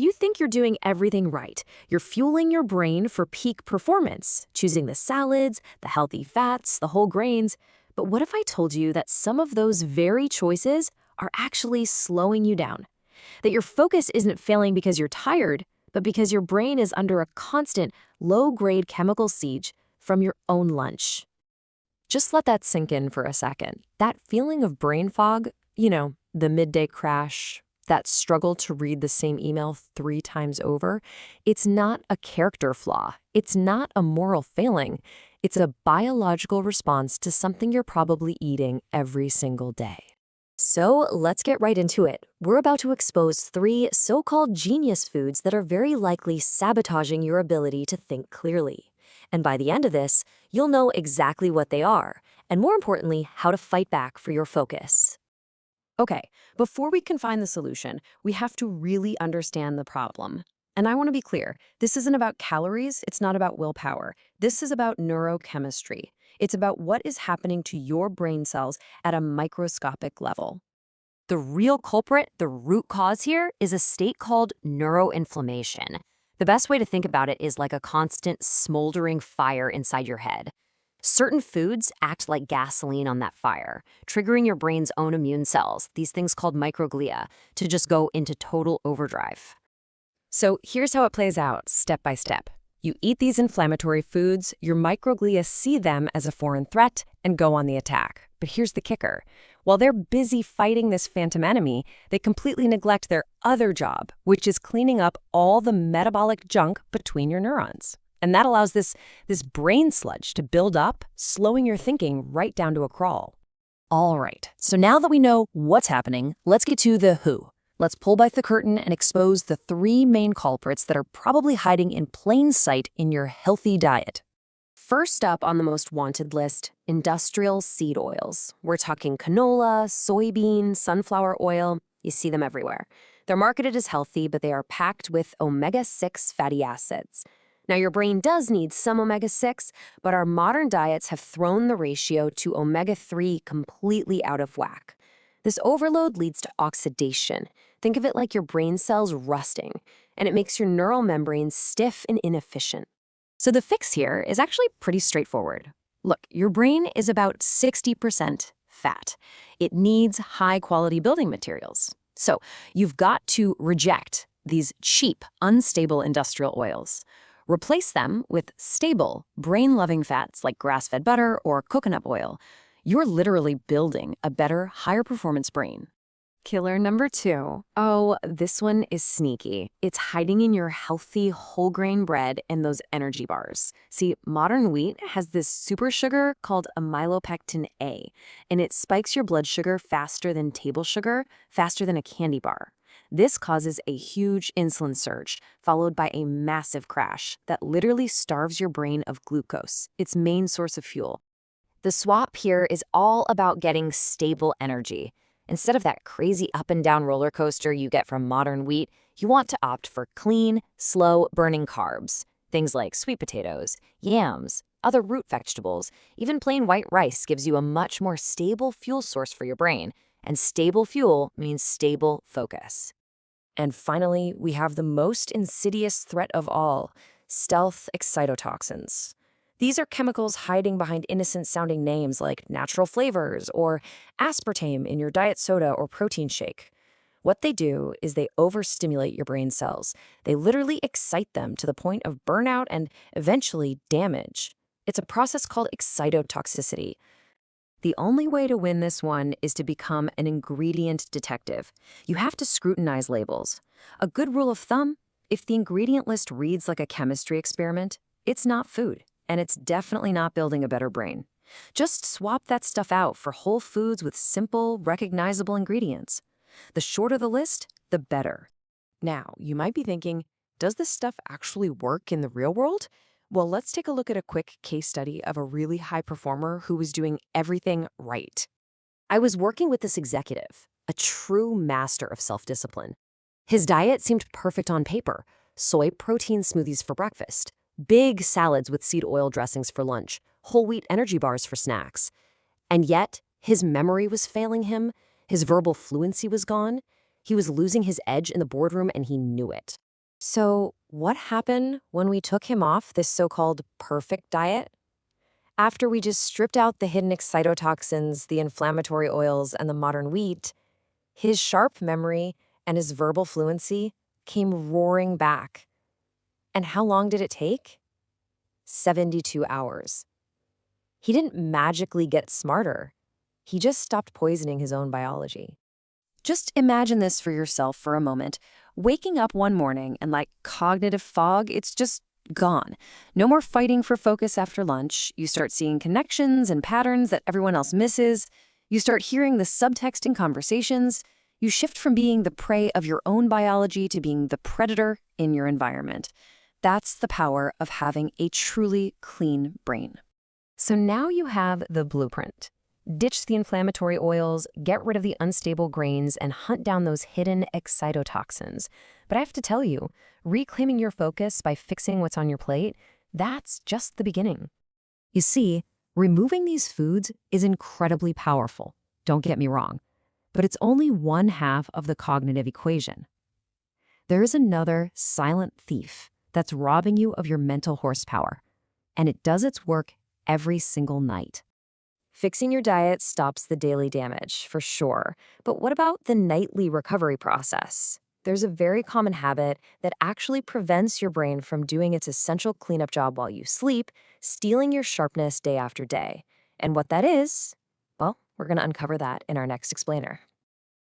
You think you're doing everything right. You're fueling your brain for peak performance, choosing the salads, the healthy fats, the whole grains. But what if I told you that some of those very choices are actually slowing you down? That your focus isn't failing because you're tired, but because your brain is under a constant, low-grade chemical siege from your own lunch. Just let that sink in for a second. That feeling of brain fog, the midday crash, that struggle to read the same email 3 times over, it's not a character flaw. It's not a moral failing. It's a biological response to something you're probably eating every single day. So let's get right into it. We're about to expose 3 so-called genius foods that are very likely sabotaging your ability to think clearly. And by the end of this, you'll know exactly what they are, and more importantly, how to fight back for your focus. Okay, before we can find the solution, we have to really understand the problem. And I want to be clear, this isn't about calories, it's not about willpower. This is about neurochemistry. It's about what is happening to your brain cells at a microscopic level. The real culprit, the root cause here, is a state called neuroinflammation. The best way to think about it is like a constant smoldering fire inside your head. Certain foods act like gasoline on that fire, triggering your brain's own immune cells, these things called microglia, to just go into total overdrive. So here's how it plays out, step by step. You eat these inflammatory foods, your microglia see them as a foreign threat and go on the attack. But here's the kicker. While they're busy fighting this phantom enemy, they completely neglect their other job, which is cleaning up all the metabolic junk between your neurons. And that allows this brain sludge to build up, slowing your thinking right down to a crawl. All right, so now that we know what's happening, let's get to the who. Let's pull back the curtain and expose the 3 main culprits that are probably hiding in plain sight in your healthy diet. First up on the most wanted list, industrial seed oils. We're talking canola, soybean, sunflower oil. You see them everywhere. They're marketed as healthy, but they are packed with omega-6 fatty acids. Now, your brain does need some omega-6, but our modern diets have thrown the ratio to omega-3 completely out of whack. This overload leads to oxidation. Think of it like your brain cells rusting, and it makes your neural membranes stiff and inefficient. So the fix here is actually pretty straightforward. Look, your brain is about 60% fat. It needs high-quality building materials. So you've got to reject these cheap, unstable industrial oils. Replace them with stable, brain-loving fats like grass-fed butter or coconut oil. You're literally building a better, higher-performance brain. Killer number 2. Oh, this one is sneaky. It's hiding in your healthy whole grain bread and those energy bars. See, modern wheat has this super sugar called amylopectin A, and it spikes your blood sugar faster than table sugar, faster than a candy bar. This causes a huge insulin surge, followed by a massive crash that literally starves your brain of glucose, its main source of fuel. The swap here is all about getting stable energy. Instead of that crazy up and down roller coaster you get from modern wheat, you want to opt for clean, slow-burning carbs. Things like sweet potatoes, yams, other root vegetables, even plain white rice gives you a much more stable fuel source for your brain. And stable fuel means stable focus. And finally, we have the most insidious threat of all, stealth excitotoxins. These are chemicals hiding behind innocent-sounding names like natural flavors or aspartame in your diet soda or protein shake. What they do is they overstimulate your brain cells. They literally excite them to the point of burnout and eventually damage. It's a process called excitotoxicity. The only way to win this one is to become an ingredient detective. You have to scrutinize labels. A good rule of thumb, if the ingredient list reads like a chemistry experiment, it's not food, and it's definitely not building a better brain. Just swap that stuff out for whole foods with simple, recognizable ingredients. The shorter the list, the better. Now, you might be thinking, does this stuff actually work in the real world? Well, let's take a look at a quick case study of a really high performer who was doing everything right. I was working with this executive, a true master of self-discipline. His diet seemed perfect on paper. Soy protein smoothies for breakfast, big salads with seed oil dressings for lunch, whole wheat energy bars for snacks. And yet, his memory was failing him, his verbal fluency was gone, he was losing his edge in the boardroom and he knew it. So, what happened when we took him off this so-called perfect diet? After we just stripped out the hidden excitotoxins, the inflammatory oils, and the modern wheat, his sharp memory and his verbal fluency came roaring back. And how long did it take? 72 hours. He didn't magically get smarter. He just stopped poisoning his own biology. Just imagine this for yourself for a moment. Waking up one morning and like cognitive fog, it's just gone. No more fighting for focus after lunch. You start seeing connections and patterns that everyone else misses. You start hearing the subtext in conversations. You shift from being the prey of your own biology to being the predator in your environment. That's the power of having a truly clean brain. So now you have the blueprint. Ditch the inflammatory oils, get rid of the unstable grains, and hunt down those hidden excitotoxins. But I have to tell you, reclaiming your focus by fixing what's on your plate, that's just the beginning. You see, removing these foods is incredibly powerful, don't get me wrong, but it's only one half of the cognitive equation. There is another silent thief that's robbing you of your mental horsepower, and it does its work every single night. Fixing your diet stops the daily damage, for sure. But what about the nightly recovery process? There's a very common habit that actually prevents your brain from doing its essential cleanup job while you sleep, stealing your sharpness day after day. And what that is, well, we're going to uncover that in our next explainer.